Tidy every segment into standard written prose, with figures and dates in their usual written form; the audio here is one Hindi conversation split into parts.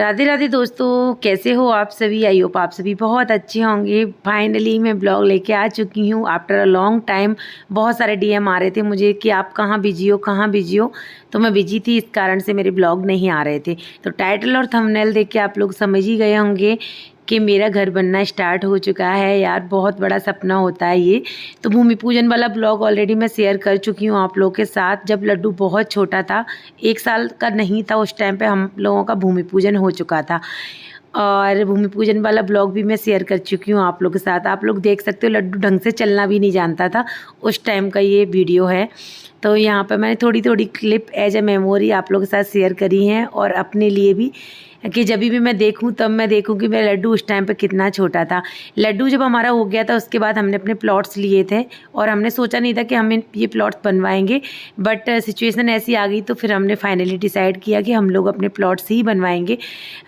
राधे राधे दोस्तों, कैसे हो आप सभी। आई होप आप सभी बहुत अच्छे होंगे। फाइनली मैं ब्लॉग लेके आ चुकी हूँ आफ्टर अ लॉन्ग टाइम। बहुत सारे डीएम आ रहे थे मुझे कि आप कहाँ बिजी हो, कहाँ बिजी हो। तो मैं बिजी थी, इस कारण से मेरे ब्लॉग नहीं आ रहे थे। तो टाइटल और थंबनेल देख के आप लोग समझ ही गए होंगे कि मेरा घर बनना स्टार्ट हो चुका है। यार बहुत बड़ा सपना होता है ये। तो भूमि पूजन वाला ब्लॉग ऑलरेडी मैं शेयर कर चुकी हूँ आप लोगों के साथ। जब लड्डू बहुत छोटा था, 1 साल का नहीं था, उस टाइम पे हम लोगों का भूमि पूजन हो चुका था। और भूमि पूजन वाला ब्लॉग भी मैं शेयर कर चुकी हूँ आप लोगों के साथ। आप लोग देख सकते हो, लड्डू ढंग से चलना भी नहीं जानता था, उस टाइम का ये वीडियो है। तो यहाँ पर मैंने थोड़ी थोड़ी क्लिप एज ए मेमोरी आप लोगों के साथ शेयर करी हैं, और अपने लिए भी कि जब भी मैं देखूं तब मैं देखूं कि मेरा लड्डू उस टाइम पे कितना छोटा था। लड्डू जब हमारा हो गया था, उसके बाद हमने अपने प्लॉट्स लिए थे, और हमने सोचा नहीं था कि हम ये प्लॉट्स बनवाएंगे, बट सिचुएशन ऐसी आ गई तो फिर हमने फाइनली डिसाइड किया कि हम लोग अपने प्लॉट्स ही बनवाएंगे,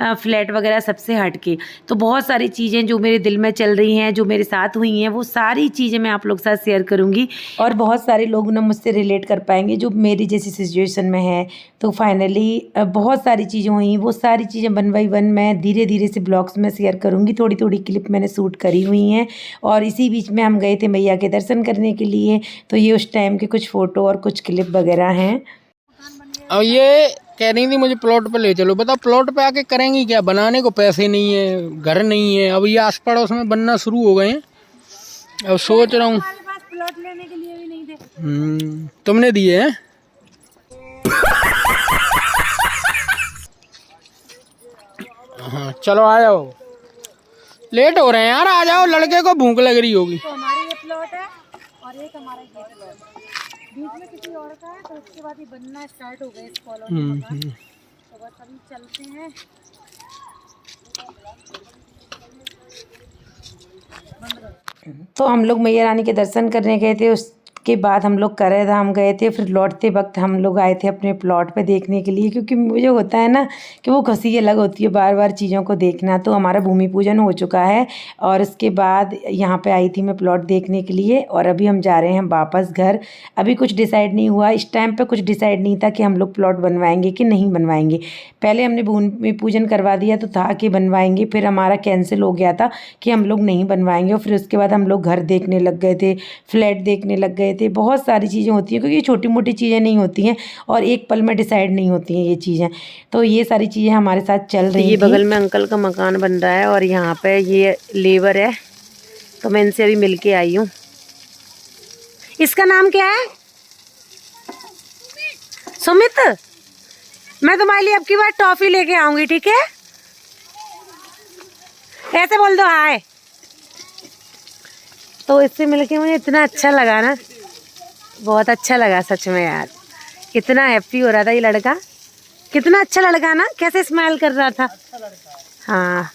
फ्लैट वगैरह सबसे हट के। तो बहुत सारी चीज़ें जो मेरे दिल में चल रही हैं, जो मेरे साथ हुई हैं, वो सारी चीज़ें मैं आप लोग के साथ शेयर करूँगी। और बहुत सारे लोग ना मुझसे रिलेट कर पाएंगे जो मेरी जैसी सिचुएशन में है। तो फाइनली बहुत सारी चीज़ें हुई, वो सारी चीज़ें वन बाई वन मैं धीरे धीरे से ब्लॉग्स में शेयर करूँगी। थोड़ी थोड़ी क्लिप मैंने शूट करी हुई हैं, और इसी बीच में हम गए थे मैया के दर्शन करने के लिए। तो ये उस टाइम के कुछ फ़ोटो और कुछ क्लिप वगैरह हैं। और ये कह रही थी मुझे प्लॉट पे ले चलो। बता प्लॉट पे आके करेंगी क्या? बनाने को पैसे नहीं है, घर नहीं है। अब ये आस पड़ोस में बनना शुरू हो गए हैं। अब सोच रहा हूँ प्लॉट लेने के लिए भी नहीं थे। तुमने दिए हैं। हाँ चलो आ जाओ, लेट हो रहे हैं यार, आ जाओ, लड़के को भूख लग रही होगी। तो हमारे ये प्लॉट है और एक हमारा ये प्लॉट है, बीच में किसी और का है। तो उसके बाद ये बनना स्टार्ट हो गए इस कॉलोनी में। तो बस अभी चलते हैं। तो हम लोग मैया रानी के दर्शन करने गए थे। उसके बाद हम लोग करे धाम गए थे। फिर लौटते वक्त हम लोग आए थे अपने प्लॉट पे देखने के लिए, क्योंकि मुझे होता है ना कि वो खुशी अलग होती है बार बार चीज़ों को देखना। तो हमारा भूमि पूजन हो चुका है, और उसके बाद यहाँ पे आई थी मैं प्लॉट देखने के लिए। और अभी हम जा रहे हैं वापस घर। अभी कुछ डिसाइड नहीं हुआ, इस टाइम पे कुछ डिसाइड नहीं था कि हम लोग प्लॉट बनवाएंगे कि नहीं बनवाएंगे। पहले हमने भूमि पूजन करवा दिया तो था कि बनवाएंगे, फिर हमारा कैंसिल हो गया था कि हम लोग नहीं बनवाएंगे। और फिर उसके बाद हम लोग घर देखने लग गए थे, फ्लैट देखने लग गए थे। बहुत सारी चीज़ें होती हैं, क्योंकि ये छोटी मोटी चीज़ें नहीं होती हैं और एक पल में डिसाइड नहीं होती हैं ये चीज़ें। तो ये सारी चीज़ें हमारे साथ चल रही हैं। ये बगल में अंकल का मकान बन रहा है, और यहाँ पे ये लेबर है। तो मैं इनसे अभी मिल के आई हूँ। इसका नाम क्या है? सुमित। मैं तुम्हारे लिए अब की बार टॉफी लेके आऊंगी, ठीक है? ऐसे बोल दो हाय। तो इससे मिलके मुझे इतना अच्छा लगा ना, बहुत अच्छा लगा सच में यार। कितना हैप्पी हो रहा था ये लड़का, कितना अच्छा लड़का ना, कैसे स्माइल कर रहा था। हाँ,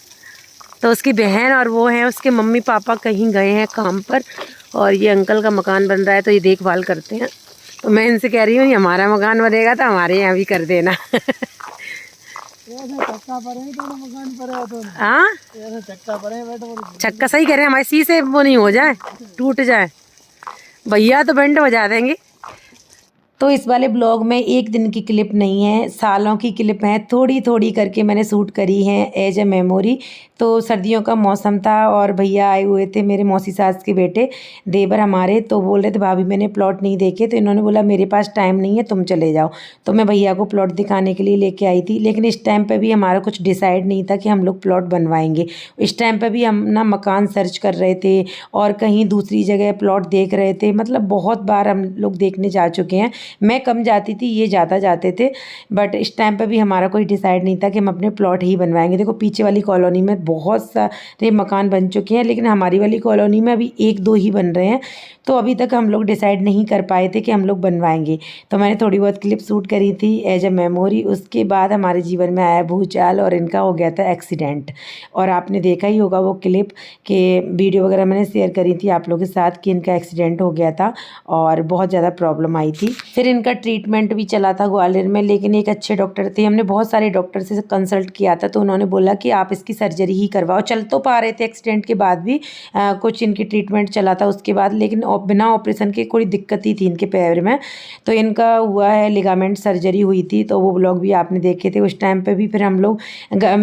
तो उसकी बहन और वो हैं उसके मम्मी पापा कहीं गए हैं काम पर, और ये अंकल का मकान बन रहा है तो ये देखभाल करते हैं। तो मैं इनसे कह रही हूँ ये हमारा मकान बनेगा तो हमारे यहाँ भी कर देना। हाँ चक्का सही कह रहे हैं, हमारे सी से वो नहीं हो जाए, टूट जाए। भैया तो बैंड बजा देंगे। तो इस वाले ब्लॉग में एक दिन की क्लिप नहीं है, सालों की क्लिप है। थोड़ी थोड़ी करके मैंने शूट करी है एज ए मेमोरी। तो सर्दियों का मौसम था, और भैया आए हुए थे, मेरे मौसी सास के बेटे देवर हमारे। तो बोल रहे थे भाभी मैंने प्लॉट नहीं देखे। तो इन्होंने बोला मेरे पास टाइम नहीं है, तुम चले जाओ। तो मैं भैया को प्लॉट दिखाने के लिए लेके आई थी। लेकिन इस टाइम पर भी हमारा कुछ डिसाइड नहीं था कि हम लोग प्लॉट बनवाएंगे। इस टाइम पर भी हम ना मकान सर्च कर रहे थे, और कहीं दूसरी जगह प्लॉट देख रहे थे। मतलब बहुत बार हम लोग देखने जा चुके हैं। मैं कम जाती थी, ये ज़्यादा जाते थे। बट इस टाइम पे भी हमारा कोई डिसाइड नहीं था कि हम अपने प्लॉट ही बनवाएंगे। देखो पीछे वाली कॉलोनी में बहुत सारे मकान बन चुके हैं, लेकिन हमारी वाली कॉलोनी में अभी 1-2 ही बन रहे हैं। तो अभी तक हम लोग डिसाइड नहीं कर पाए थे कि हम लोग बनवाएंगे। तो मैंने थोड़ी बहुत क्लिप शूट करी थी एज ए मेमोरी। उसके बाद हमारे जीवन में आया भूचाल, और इनका हो गया था एक्सीडेंट। और आपने देखा ही होगा वो क्लिप के वीडियो वगैरह मैंने शेयर करी थी आप लोगों के साथ कि इनका एक्सीडेंट हो गया था और बहुत ज़्यादा प्रॉब्लम आई थी। फिर फिर इनका ट्रीटमेंट भी चला था ग्वालियर में, लेकिन एक अच्छे डॉक्टर थे, हमने बहुत सारे डॉक्टर से कंसल्ट किया था, तो उन्होंने बोला कि आप इसकी सर्जरी ही करवाओ। चल तो पा रहे थे एक्सीडेंट के बाद भी, कुछ इनकी ट्रीटमेंट चला था उसके बाद, लेकिन बिना ऑपरेशन के कोई दिक्कत ही थी इनके पैर में। तो इनका हुआ है लिगामेंट सर्जरी हुई थी, तो वो ब्लॉग भी आपने देखे थे। उस टाइम पे भी फिर हम लोग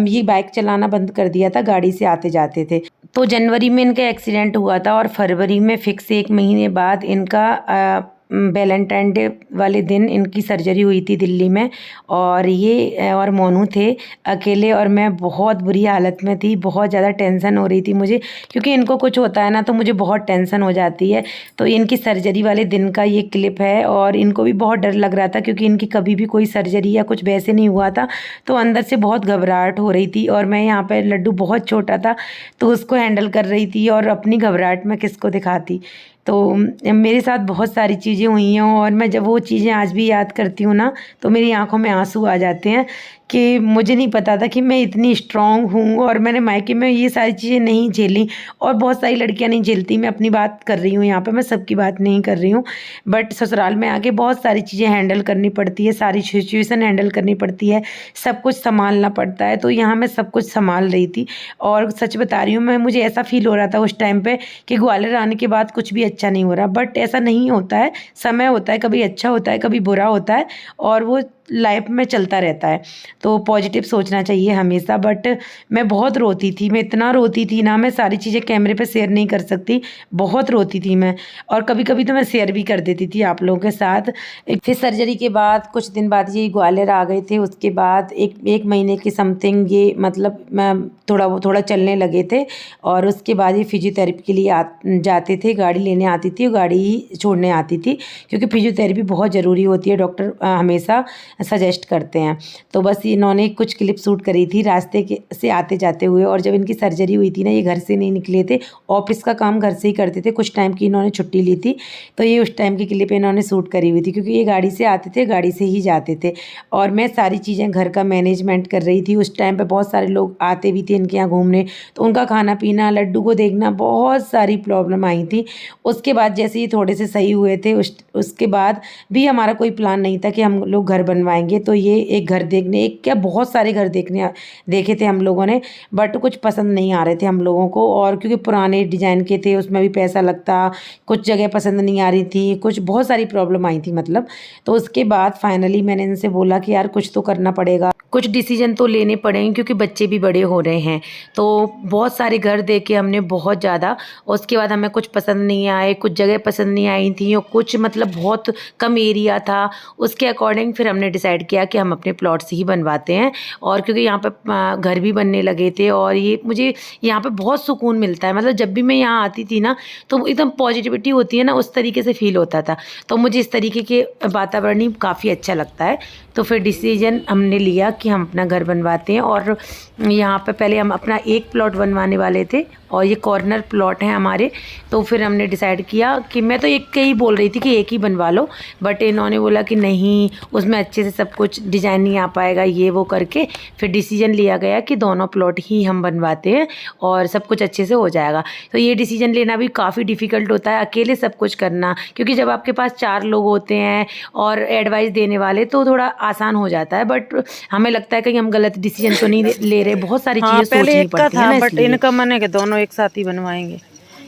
ये बाइक चलाना बंद कर दिया था, गाड़ी से आते जाते थे। तो जनवरी में इनका एक्सीडेंट हुआ था और फरवरी में फिक्स 1 महीने बाद इनका वैलेंटाइन डे वाले दिन इनकी सर्जरी हुई थी दिल्ली में। और ये और मोनू थे अकेले, और मैं बहुत बुरी हालत में थी, बहुत ज़्यादा टेंशन हो रही थी मुझे, क्योंकि इनको कुछ होता है ना तो मुझे बहुत टेंशन हो जाती है। तो इनकी सर्जरी वाले दिन का ये क्लिप है, और इनको भी बहुत डर लग रहा था क्योंकि इनकी कभी भी कोई सर्जरी या कुछ वैसे नहीं हुआ था, तो अंदर से बहुत घबराहट हो रही थी। और मैं यहाँ पर लड्डू बहुत छोटा था तो उसको हैंडल कर रही थी, और अपनी घबराहट मैं किसको दिखाती। तो मेरे साथ बहुत सारी चीज़ें हुई हैं, और मैं जब वो चीज़ें आज भी याद करती हूँ ना तो मेरी आंखों में आंसू आ जाते हैं कि मुझे नहीं पता था कि मैं इतनी स्ट्रॉन्ग हूँ, और मैंने मायके में ये सारी चीज़ें नहीं झेली, और बहुत सारी लड़कियाँ नहीं झेलती। मैं अपनी बात कर रही हूँ यहाँ पे, मैं सबकी बात नहीं कर रही हूँ, बट ससुराल में आके बहुत सारी चीज़ें हैंडल करनी पड़ती है, सारी सिचुएशन हैंडल करनी पड़ती है, सब कुछ संभालना पड़ता है। तो यहाँ मैं सब कुछ संभाल रही थी, और सच बता रही हूँ मैं, मुझे ऐसा फील हो रहा था उस टाइम पे कि ग्वालियर आने के बाद कुछ भी अच्छा नहीं हो रहा, बट ऐसा नहीं होता है, समय होता है, कभी अच्छा होता है कभी बुरा होता है, और वो लाइफ में चलता रहता है। तो पॉजिटिव सोचना चाहिए हमेशा। बट मैं बहुत रोती थी, मैं इतना रोती थी ना, मैं सारी चीज़ें कैमरे पे शेयर नहीं कर सकती, बहुत रोती थी मैं, और कभी कभी तो मैं शेयर भी कर देती थी आप लोगों के साथ। फिर सर्जरी के बाद कुछ दिन बाद ये ग्वालियर आ गए थे, उसके बाद एक महीने की समथिंग ये मतलब मैं थोड़ा चलने लगे थे, और उसके बाद ये फिजियोथेरेपी के लिए जाते थे, गाड़ी लेने आती थी और गाड़ी ही छोड़ने आती थी, क्योंकि फिजियोथेरेपी बहुत ज़रूरी होती है, डॉक्टर हमेशा सजेस्ट करते हैं। तो बस इन्होंने कुछ क्लिप शूट करी थी रास्ते के से आते जाते हुए, और जब इनकी सर्जरी हुई थी ना, ये घर से नहीं निकले थे, ऑफिस का काम घर से ही करते थे, कुछ टाइम की इन्होंने छुट्टी ली थी, तो ये उस टाइम की क्लिप इन्होंने शूट करी हुई थी, क्योंकि ये गाड़ी से आते थे, गाड़ी से ही जाते थे, और मैं सारी चीज़ें घर का मैनेजमेंट कर रही थी। उस टाइम पर बहुत सारे लोग आते भी थे इनके यहाँ घूमने, तो उनका खाना पीना, लड्डू को देखना, बहुत सारी प्रॉब्लम आई थी। उसके बाद जैसे ये थोड़े से सही हुए थे, उसके बाद भी हमारा कोई प्लान नहीं था कि हम लोग घर बनवाएंगे। तो ये एक घर देखने, एक क्या बहुत सारे घर देखे थे हम लोगों ने, बट कुछ पसंद नहीं आ रहे थे हम लोगों को, और क्योंकि पुराने डिजाइन के थे, उसमें भी पैसा लगता, कुछ जगह पसंद नहीं आ रही थी, कुछ बहुत सारी प्रॉब्लम आई थी मतलब। तो उसके बाद फाइनली मैंने इनसे बोला कि यार कुछ तो करना पड़ेगा, कुछ डिसीजन तो लेने पड़ेंगे, क्योंकि बच्चे भी बड़े हो रहे हैं। तो बहुत सारे घर देखे हमने, बहुत ज़्यादा। उसके बाद हमें कुछ पसंद नहीं आए, कुछ जगह पसंद नहीं आई थी, और कुछ मतलब बहुत कम एरिया था, उसके अकॉर्डिंग फिर हमने डिसाइड किया कि हम अपने प्लॉट से ही बनवाते हैं। और क्योंकि यहाँ पे घर भी बनने लगे थे, और ये मुझे यहाँ पे बहुत सुकून मिलता है, मतलब जब भी मैं यहाँ आती थी ना तो एकदम पॉजिटिविटी होती है ना, उस तरीके से फील होता था। तो मुझे इस तरीके के वातावरण ही काफ़ी अच्छा लगता है। तो फिर डिसीजन हमने लिया कि हम अपना घर बनवाते हैं, और यहाँ पे पहले हम अपना एक प्लॉट बनवाने वाले थे, और ये कॉर्नर प्लॉट है हमारे। तो फिर हमने डिसाइड किया कि मैं तो एक के ही बोल रही थी कि एक ही बनवा लो, बट इन्होंने बोला कि नहीं, उसमें अच्छे से सब कुछ डिज़ाइन नहीं आ पाएगा, ये वो करके फिर डिसीजन लिया गया कि दोनों प्लॉट ही हम बनवाते हैं और सब कुछ अच्छे से हो जाएगा। तो ये डिसीजन लेना भी काफ़ी डिफ़िकल्ट होता है, अकेले सब कुछ करना, क्योंकि जब आपके पास 4 लोग होते हैं और एडवाइस देने वाले तो थोड़ा आसान हो जाता है, बट हमें लगता है कि हम गलत डिसीजन तो नहीं ले रहे, बहुत सारी चीज़ें सोचनी पड़ती है ना, बट इनका मन है कि दोनों एक साथ ही बनवाएंगे।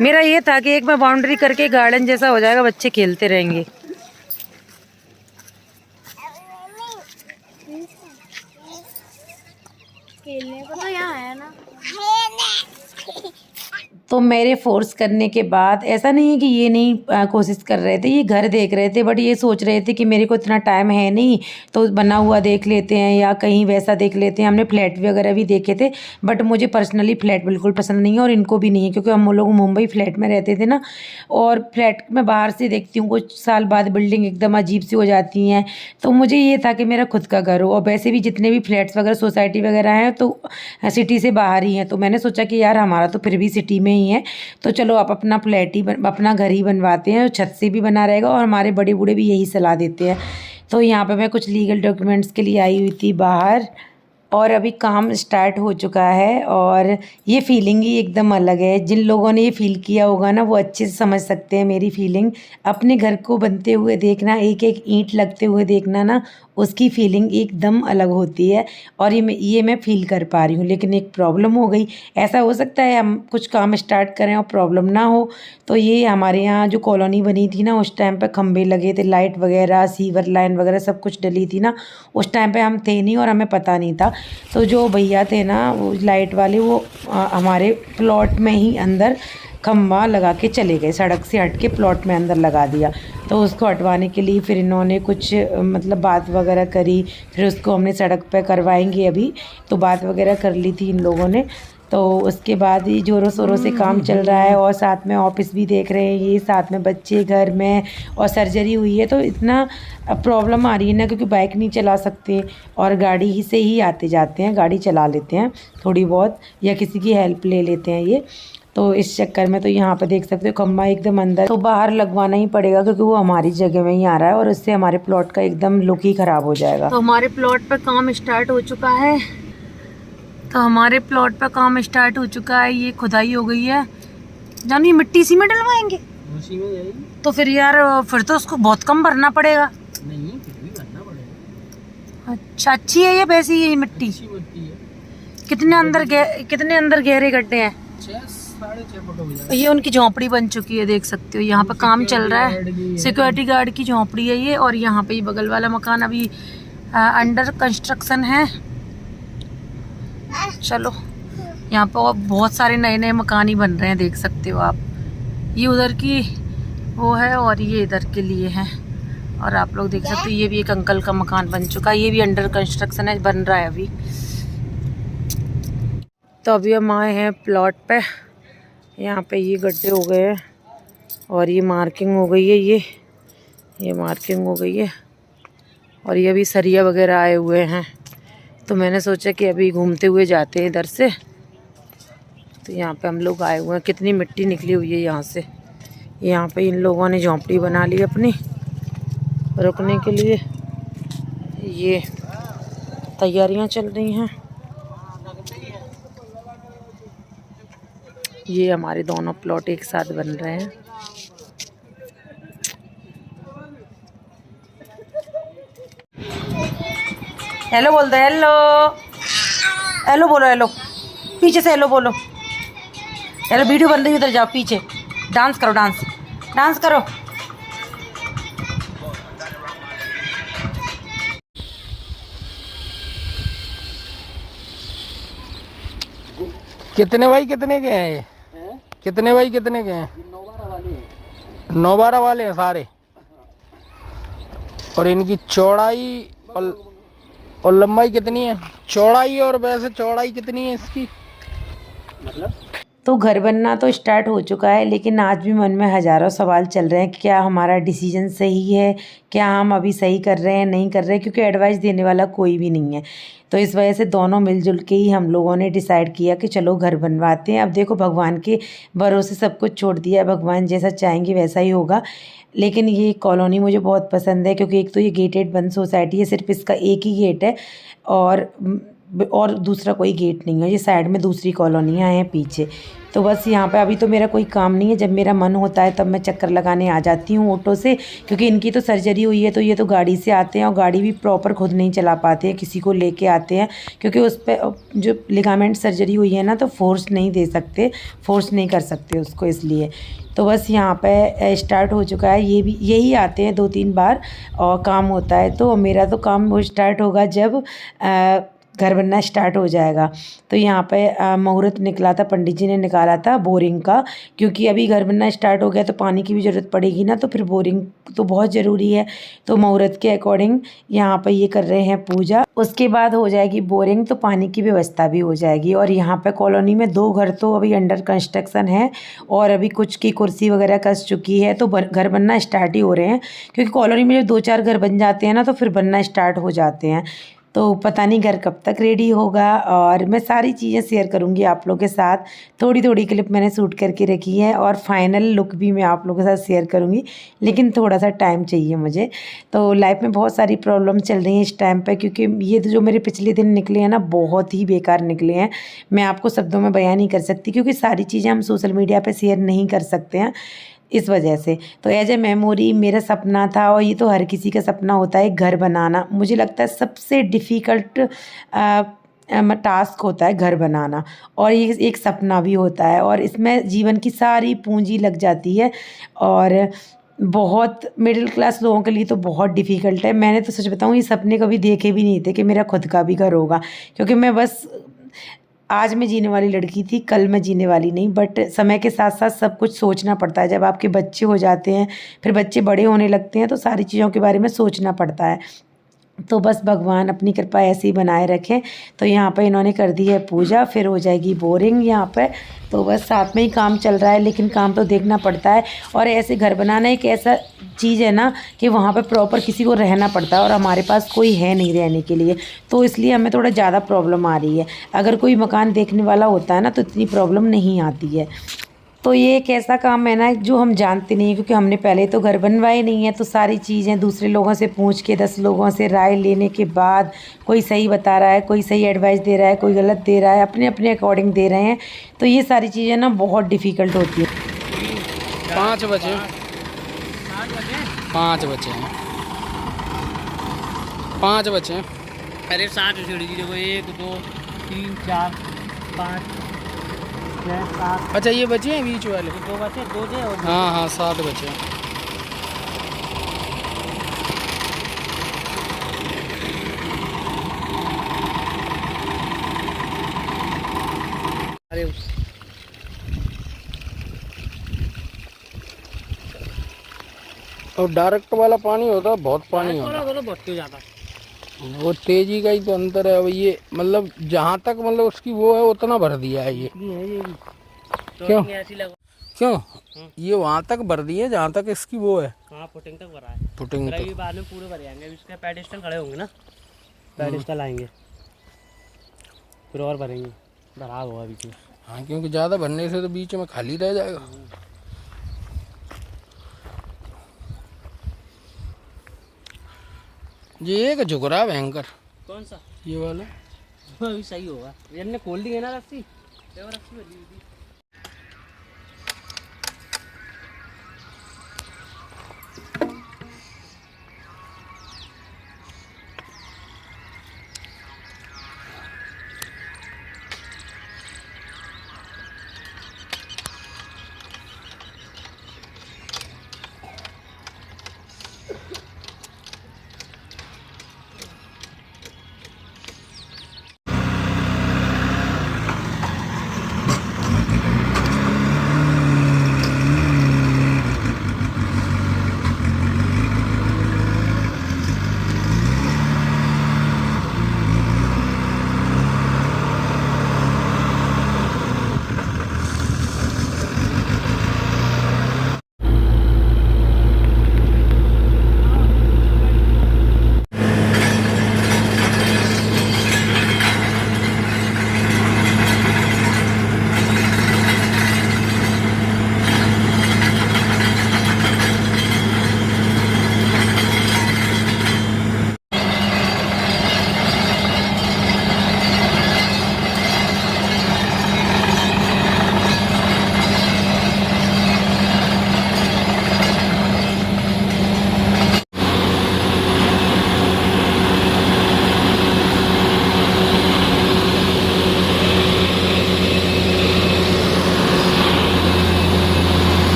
मेरा ये था कि एक में बाउंड्री करके गार्डन जैसा हो जाएगा, बच्चे खेलते रहेंगे। खेलने को तो यहाँ है ना। तो मेरे फोर्स करने के बाद, ऐसा नहीं है कि ये नहीं कोशिश कर रहे थे, ये घर देख रहे थे, बट ये सोच रहे थे कि मेरे को इतना टाइम है नहीं, तो बना हुआ देख लेते हैं या कहीं वैसा देख लेते हैं। हमने फ्लैट वगैरह भी देखे थे, बट मुझे पर्सनली फ्लैट बिल्कुल पसंद नहीं है, और इनको भी नहीं है, क्योंकि हम लोग मुंबई फ्लैट में रहते थे ना, और फ्लैट में बाहर से देखती हूँ कुछ साल बाद बिल्डिंग एकदम अजीब सी हो जाती हैं। तो मुझे ये था कि मेरा खुद का घर हो, और वैसे भी जितने भी फ्लैट्स वगैरह सोसाइटी वगैरह हैं तो सिटी से बाहर ही हैं। तो मैंने सोचा कि यार हमारा तो फिर भी सिटी में ही है, तो चलो आप अपना फ्लैट ही अपना घर ही बनवाते हैं, छत से भी बना रहेगा, और हमारे बड़े बूढ़े भी यही सलाह देते हैं। तो यहाँ पे मैं कुछ लीगल डॉक्यूमेंट्स के लिए आई हुई थी बाहर, और अभी काम स्टार्ट हो चुका है और ये फीलिंग ही एकदम अलग है। जिन लोगों ने ये फ़ील किया होगा ना वो अच्छे से समझ सकते हैं मेरी फीलिंग। अपने घर को बनते हुए देखना, एक एक ईंट लगते हुए देखना ना, उसकी फीलिंग एकदम अलग होती है और ये मैं फ़ील कर पा रही हूँ। लेकिन एक प्रॉब्लम हो गई। ऐसा हो सकता है हम कुछ काम स्टार्ट करें और प्रॉब्लम ना हो। तो ये हमारे यहाँ जो कॉलोनी बनी थी ना, उस टाइम पे खंभे लगे थे, लाइट वगैरह, सीवर लाइन वगैरह सब कुछ डली थी ना। उस टाइम पे हम थे नहीं और हमें पता नहीं था। तो जो भैया थे ना वो लाइट वाले, वो हमारे प्लॉट में ही अंदर खम्भा लगा के चले गए, सड़क से हट के प्लॉट में अंदर लगा दिया। तो उसको हटवाने के लिए फिर इन्होंने कुछ मतलब बात वगैरह करी, फिर उसको हमने सड़क पे करवाएंगे अभी, तो बात वगैरह कर ली थी इन लोगों ने। तो उसके बाद ही ज़ोरों शोरों से काम चल रहा है और साथ में ऑफिस भी देख रहे हैं, ये साथ में बच्चे घर में, और सर्जरी हुई है तो इतना प्रॉब्लम आ रही है ना, क्योंकि बाइक नहीं चला सकते और गाड़ी ही से ही आते जाते हैं, गाड़ी चला लेते हैं थोड़ी बहुत या किसी की हेल्प ले लेते हैं ये। तो इस चक्कर में तो यहाँ पे देख सकते हो खम्बा एकदम अंदर, तो बाहर लगवाना ही पड़ेगा क्योंकि वो हमारी जगह में ही आ रहा है और उससे हमारे प्लॉट का एकदम लुक ही ख़राब हो जाएगा। तो हमारे प्लॉट पर काम स्टार्ट हो चुका है। ये खुदाई हो गई है। जानो ये मिट्टी इसी में डलवाएंगे? उसी में जाएगी। तो फिर यार फिर तो उसको बहुत कम भरना पड़ेगा। नहीं, फिर भी भरना पड़ेगा। अच्छा, अच्छी है ये वैसी ये मिट्टी? अच्छी मिट्टी है। कितने अंदर गहरे गड्ढे हैं? 6-6.5 फुट हो जाएगा। ये उनकी झोंपड़ी बन चुकी है, देख सकते हो। यहाँ पे काम चल रहा है, सिक्योरिटी गार्ड की झोंपड़ी है ये। और यहाँ पे ये बगल वाला मकान अभी अंडर कंस्ट्रक्शन है। चलो, यहाँ पे और बहुत सारे नए नए मकान ही बन रहे हैं, देख सकते हो आप। ये उधर की वो है और ये इधर के लिए है। और आप लोग देख सकते हो ये भी एक अंकल का मकान बन चुका है, ये भी अंडर कंस्ट्रक्शन है, बन रहा है अभी। तो अभी हम आए हैं प्लॉट पे। यहाँ पे ये गड्ढे हो गए हैं और ये मार्किंग हो गई है, ये मार्किंग हो गई है और ये अभी सरिया वगैरह आए हुए हैं। तो मैंने सोचा कि अभी घूमते हुए जाते हैं इधर से। तो यहाँ पे हम लोग आए हुए हैं, कितनी मिट्टी निकली हुई है यहाँ से। यहाँ पे इन लोगों ने झोंपड़ी बना ली अपनी रुकने के लिए। ये तैयारियाँ चल रही हैं। ये हमारे दोनों प्लॉट एक साथ बन रहे हैं। हेलो बोल दो, हेलो हेलो बोलो, हेलो पीछे से हेलो बोलो। हेलो, वीडियो बन रही है, उधर जाओ पीछे, डांस करो, डांस करो। कितने बाई कितने के हैं ये? कितने बाई कितने के हैं? 9-12 वाले हैं सारे। और इनकी चौड़ाई और लंबाई कितनी है? चौड़ाई और वैसे चौड़ाई कितनी है इसकी? मतलब तो घर बनना तो स्टार्ट हो चुका है, लेकिन आज भी मन में हज़ारों सवाल चल रहे हैं कि क्या हमारा डिसीजन सही है, क्या हम अभी सही कर रहे हैं, नहीं कर रहे हैं, क्योंकि एडवाइस देने वाला कोई भी नहीं है। तो इस वजह से दोनों मिलजुल के ही हम लोगों ने डिसाइड किया कि चलो घर बनवाते हैं। अब देखो, भगवान के भरोसे सब कुछ छोड़ दिया है, भगवान जैसा चाहेंगे वैसा ही होगा। लेकिन ये कॉलोनी मुझे बहुत पसंद है, क्योंकि एक तो ये गेटेड बंद सोसाइटी है, सिर्फ इसका एक ही गेट है और दूसरा कोई गेट नहीं है। ये साइड में दूसरी कॉलोनियाँ हैं पीछे। तो बस यहाँ पे अभी तो मेरा कोई काम नहीं है, जब मेरा मन होता है तब मैं चक्कर लगाने आ जाती हूँ ऑटो से, क्योंकि इनकी तो सर्जरी हुई है तो ये तो गाड़ी से आते हैं और गाड़ी भी प्रॉपर खुद नहीं चला पाते हैं, किसी को लेके आते हैं, क्योंकि उस पर जो लिगामेंट सर्जरी हुई है ना, तो फोर्स नहीं दे सकते, फोर्स नहीं कर सकते उसको, इसलिए। तो बस यहाँ पे स्टार्ट हो चुका है, ये भी यही आते हैं 2-3 बार और काम होता है। तो मेरा तो काम वो स्टार्ट होगा जब घर बनना स्टार्ट हो जाएगा। तो यहाँ पे मुहूर्त निकला था, पंडित जी ने निकाला था बोरिंग का, क्योंकि अभी घर बनना स्टार्ट हो गया तो पानी की भी ज़रूरत पड़ेगी ना, तो फिर बोरिंग तो बहुत ज़रूरी है। तो मुहूर्त के अकॉर्डिंग यहाँ पे ये कर रहे हैं पूजा, उसके बाद हो जाएगी बोरिंग, तो पानी की व्यवस्था भी हो जाएगी। और यहाँ पे कॉलोनी में 2 घर तो अभी अंडर कंस्ट्रक्शन है और अभी कुछ की कुर्सी वगैरह कस चुकी है, तो घर बनना स्टार्ट ही हो रहे हैं, क्योंकि कॉलोनी में जब 2-4 घर बन जाते हैं ना, तो फिर बनना स्टार्ट हो जाते हैं। तो पता नहीं घर कब तक रेडी होगा, और मैं सारी चीज़ें शेयर करूँगी आप लोगों के साथ। थोड़ी थोड़ी क्लिप मैंने शूट करके रखी है और फाइनल लुक भी मैं आप लोगों के साथ शेयर करूँगी, लेकिन थोड़ा सा टाइम चाहिए मुझे। तो लाइफ में बहुत सारी प्रॉब्लम चल रही हैं इस टाइम पे, क्योंकि ये जो मेरे पिछले दिन निकले हैं ना, बहुत ही बेकार निकले हैं। मैं आपको शब्दों में बयान नहीं कर सकती, क्योंकि सारी चीज़ें हम सोशल मीडिया पे शेयर नहीं कर सकते हैं इस वजह से। तो एज ए मेमोरी मेरा सपना था, और ये तो हर किसी का सपना होता है, घर बनाना। मुझे लगता है सबसे डिफ़िकल्ट टास्क होता है घर बनाना, और ये एक सपना भी होता है, और इसमें जीवन की सारी पूंजी लग जाती है, और बहुत मिडिल क्लास लोगों के लिए तो बहुत डिफ़िकल्ट है। मैंने तो सच बताऊँ, ये सपने कभी देखे भी नहीं थे कि मेरा खुद का भी घर होगा, क्योंकि मैं बस आज मैं जीने वाली लड़की थी, कल मैं जीने वाली नहीं। बट समय के साथ साथ सब कुछ सोचना पड़ता है। जब आपके बच्चे हो जाते हैं, फिर बच्चे बड़े होने लगते हैं, तो सारी चीज़ों के बारे में सोचना पड़ता है। तो बस भगवान अपनी कृपा ऐसे ही बनाए रखें। तो यहाँ पे इन्होंने कर दी है पूजा, फिर हो जाएगी बोरिंग यहाँ पे। तो बस साथ में ही काम चल रहा है, लेकिन काम तो देखना पड़ता है। और ऐसे घर बनाना एक ऐसा चीज़ है ना कि वहाँ पे प्रॉपर किसी को रहना पड़ता है, और हमारे पास कोई है नहीं रहने के लिए, तो इसलिए हमें थोड़ा ज़्यादा प्रॉब्लम आ रही है। अगर कोई मकान देखने वाला होता है ना, तो इतनी प्रॉब्लम नहीं आती है। तो ये एक ऐसा काम है ना जो हम जानते नहीं हैं, क्योंकि हमने पहले तो घर बनवाए नहीं है। तो सारी चीज़ें दूसरे लोगों से पूछ के, 10 लोगों से राय लेने के बाद, कोई सही बता रहा है, कोई सही एडवाइस दे रहा है, कोई गलत दे रहा है, अपने अपने अकॉर्डिंग दे रहे हैं। तो ये सारी चीज़ें ना बहुत डिफ़िकल्ट होती है। 5 बजे 5 बजे 5 बजे। अरे 7 सीढ़ी की देखो, 1 2 3 4 5 6 7। अच्छा, ये बचे हैं बीच वाले? 2 बचे, 2 जे और हाँ हाँ, 7 बचे। अरे और डायरेक्ट वाला पानी होता है, बहुत पानी होता है, तो बहुत हो जाता है। वो तेजी का ही तो अंतर है। अब ये मतलब जहाँ तक मतलब उसकी वो है, उतना भर दिया है ये। ये भी क्यों? ऐसी लगा। क्यों? ये वहाँ तक भर दी है जहाँ तक इसकी वो है, हाँ, फुटिंग तक भरा है। फुटिंग फिर तक। अभी बाद में पूरे भर जाएंगे। अभी इसके पेडिस्टल खड़े होंगे ना, पेडिस्टल आएंगे, फिर और भरेंगे, भरा होगा बीच में। हाँ, क्योंकि ज़्यादा भरने से तो बीच में खाली रह जाएगा। ये एक झुक रहा है भयंकर। कौन सा? ये वाला अभी सही होगा। ये हमने खोल दी है ना रस्सी, देखो रस्सी बंधी हुई थी।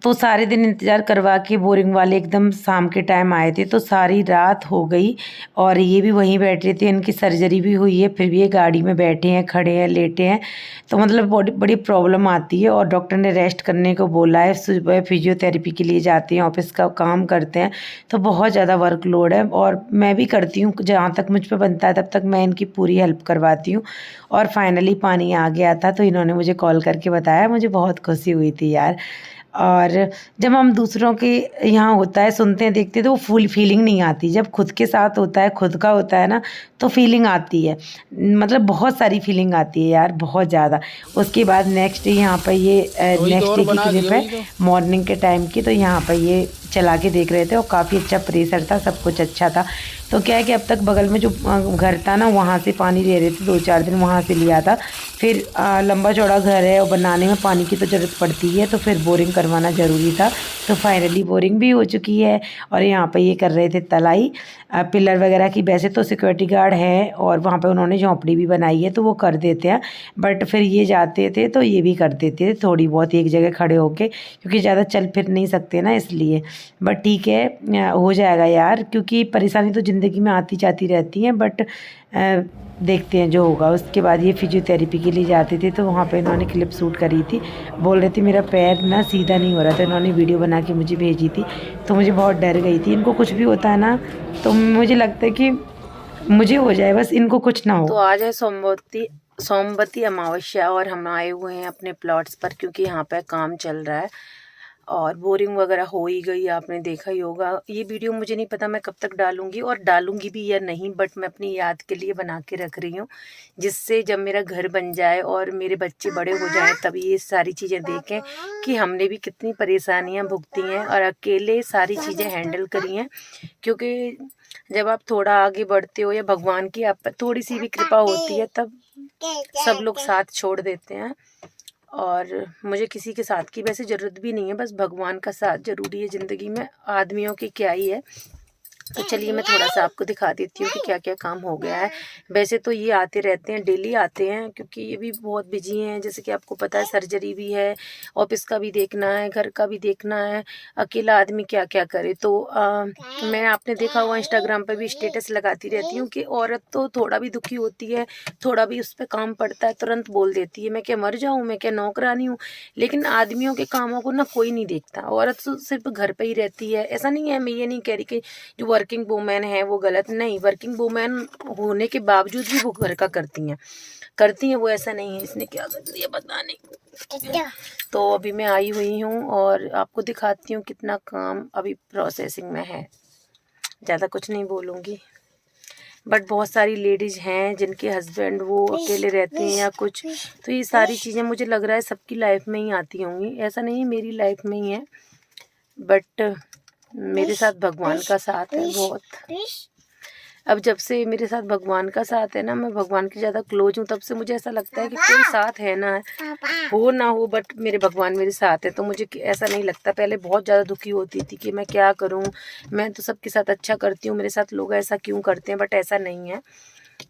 तो सारे दिन इंतज़ार करवा के बोरिंग वाले एकदम शाम के टाइम आए थे, तो सारी रात हो गई। और ये भी वहीं बैठे थे, इनकी सर्जरी भी हुई है, फिर भी ये गाड़ी में बैठे हैं, खड़े हैं, लेटे हैं। तो मतलब बड़ी प्रॉब्लम आती है, और डॉक्टर ने रेस्ट करने को बोला है। सुबह फिजियोथेरेपी के लिए जाते हैं, ऑफिस का काम करते हैं, तो बहुत ज़्यादा वर्कलोड है। और मैं भी करती हूँ, जहाँ तक मुझ पर बनता है तब तक मैं इनकी पूरी हेल्प करवाती हूँ। और फाइनली पानी आ गया था, तो इन्होंने मुझे कॉल करके बताया, मुझे बहुत खुशी हुई थी यार। और जब हम दूसरों के यहाँ होता है, सुनते हैं, देखते हैं, तो वो फुल फीलिंग नहीं आती। जब खुद के साथ होता है, खुद का होता है ना, तो फीलिंग आती है, मतलब बहुत सारी फीलिंग आती है यार, बहुत ज़्यादा। उसके बाद नेक्स्ट यहाँ पर ये नेक्स्ट डे की क्लिप है, मॉर्निंग के टाइम की। तो यहाँ पर ये चला के देख रहे थे और काफ़ी अच्छा प्रेशर था, सब कुछ अच्छा था। तो क्या है कि अब तक बगल में जो घर था ना, वहाँ से पानी ले रहे थे, 2-4 दिन वहाँ से लिया था। फिर लंबा चौड़ा घर है और बनाने में पानी की तो ज़रूरत पड़ती है, तो फिर बोरिंग करवाना ज़रूरी था। तो फाइनली बोरिंग भी हो चुकी है। और यहाँ पे ये कर रहे थे तलाई पिलर वगैरह की। वैसे तो सिक्योरिटी गार्ड है और वहाँ पे उन्होंने झोंपड़ी भी बनाई है, तो वो कर देते हैं, बट फिर ये जाते थे तो ये भी कर देते थे थोड़ी बहुत एक जगह खड़े होके, क्योंकि ज़्यादा चल फिर नहीं सकते ना, इसलिए। बट ठीक है, हो जाएगा यार, क्योंकि परेशानी तो ज़िंदगी में आती जाती रहती हैं, बट देखते हैं जो होगा। उसके बाद ये फिजियोथेरेपी के लिए जाते थे, तो वहाँ पे इन्होंने क्लिप शूट करी थी। बोल रहे थे मेरा पैर ना सीधा नहीं हो रहा था, इन्होंने वीडियो बना के मुझे भेजी थी, तो मुझे बहुत डर गई थी। इनको कुछ भी होता है ना, तो मुझे लगता है कि मुझे हो जाए, बस इनको कुछ ना हो। तो आज है सोमवती अमावस्या और हम आए हुए हैं अपने प्लॉट्स पर, क्योंकि यहाँ पे काम चल रहा है और बोरिंग वगैरह हो ही गई, आपने देखा ही होगा। ये वीडियो मुझे नहीं पता मैं कब तक डालूंगी और डालूंगी भी या नहीं, बट मैं अपनी याद के लिए बना के रख रही हूँ, जिससे जब मेरा घर बन जाए और मेरे बच्चे बड़े हो जाएं, तब ये सारी चीज़ें देखें कि हमने भी कितनी परेशानियाँ भुगती हैं और अकेले सारी चीज़ें हैंडल करी हैं। क्योंकि जब आप थोड़ा आगे बढ़ते हो या भगवान की आप पर थोड़ी सी भी कृपा होती है, तब सब लोग साथ छोड़ देते हैं। और मुझे किसी के साथ की वैसे ज़रूरत भी नहीं है, बस भगवान का साथ ज़रूरी है ज़िंदगी में, आदमियों की क्या ही है। तो चलिए मैं थोड़ा सा आपको दिखा देती हूँ कि क्या क्या काम हो गया है। वैसे तो ये आते रहते हैं, डेली आते हैं, क्योंकि ये भी बहुत बिजी हैं। जैसे कि आपको पता है, सर्जरी भी है, ऑफिस का भी देखना है, घर का भी देखना है, अकेला आदमी क्या क्या करे। तो मैं आपने देखा हुआ इंस्टाग्राम पर भी स्टेटस लगाती रहती हूँ कि औरत तो थोड़ा भी दुखी होती है, थोड़ा भी उस पर काम पड़ता है, तुरंत बोल देती है मैं क्या मर जाऊँ, मैं क्या नौकरानी हूँ। लेकिन आदमियों के कामों को ना कोई नहीं देखता। औरत तो सिर्फ घर पर ही रहती है। ऐसा नहीं है, मैं ये नहीं कह रही कि जो वर्किंग वूमेन है वो गलत, नहीं, वर्किंग वूमेन होने के बावजूद भी वो घर का करती हैं वो, ऐसा नहीं है। इसने क्या कर दिया पता नहीं। तो अभी मैं आई हुई हूँ और आपको दिखाती हूँ कितना काम अभी प्रोसेसिंग में है। ज़्यादा कुछ नहीं बोलूँगी, बट बहुत सारी लेडीज़ हैं जिनके हस्बैंड वो अकेले रहते हैं या कुछ, तो ये सारी चीज़ें मुझे लग रहा है सबकी लाइफ में ही आती होंगी। ऐसा नहीं है मेरी लाइफ में ही है, बट मेरे साथ भगवान का साथ है बहुत। अब जब से मेरे साथ भगवान का साथ है ना, मैं भगवान की ज़्यादा क्लोज हूँ, तब से मुझे ऐसा लगता है कि कोई साथ है ना, हो ना हो, बट मेरे भगवान मेरे साथ है। तो मुझे ऐसा नहीं लगता। पहले बहुत ज़्यादा दुखी होती थी कि मैं क्या करूँ, मैं तो सबके साथ अच्छा करती हूँ, मेरे साथ लोग ऐसा क्यों करते हैं, बट ऐसा नहीं है।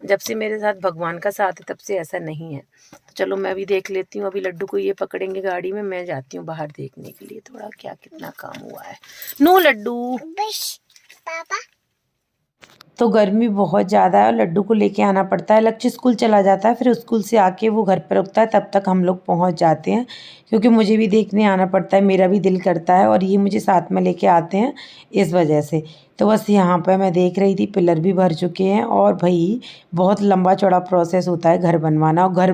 जब से मेरे साथ भगवान का साथ है तब से ऐसा नहीं है। तो चलो मैं भी देख लेती हूँ। अभी लड्डू को ये पकड़ेंगे गाड़ी में, मैं जाती हूँ बाहर देखने के लिए थोड़ा क्या कितना काम हुआ है। नो लड्डू पापा। तो गर्मी बहुत ज़्यादा है और लड्डू को लेके आना पड़ता है। लक्ष्य स्कूल चला जाता है, फिर स्कूल से आके वो घर पर रुकता है, तब तक हम लोग पहुंच जाते हैं, क्योंकि मुझे भी देखने आना पड़ता है, मेरा भी दिल करता है और ये मुझे साथ में लेके आते हैं, इस वजह से। तो बस यहाँ पर मैं देख रही थी पिलर भी भर चुके हैं और भाई बहुत लंबा चौड़ा प्रोसेस होता है घर बनवाना। और घर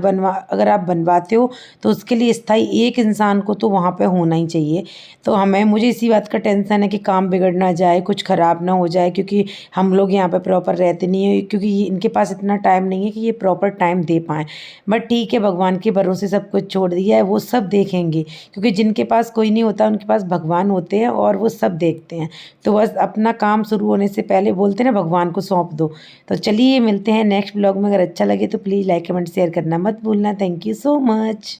अगर आप बनवाते हो तो उसके लिए स्थायी एक इंसान को तो वहाँ पे होना ही चाहिए। तो मुझे इसी बात का टेंशन है कि काम बिगड़ ना जाए, कुछ ख़राब ना हो जाए, क्योंकि हम लोग यहाँ पे प्रॉपर रहते नहीं है, क्योंकि इनके पास इतना टाइम नहीं है कि ये प्रॉपर टाइम दे पाएँ। बट ठीक है, भगवान के भरोसे सब कुछ छोड़ दिया है, वो सब देखेंगे, क्योंकि जिनके पास कोई नहीं होता उनके पास भगवान होते हैं और वो सब देखते हैं। तो बस अपना काम शुरू होने से पहले बोलते हैं ना, भगवान को सौंप दो। तो चलिए मिलते हैं नेक्स्ट ब्लॉग में। अगर अच्छा लगे तो प्लीज़ लाइक कमेंट शेयर करना मत भूलना। Thank you so much.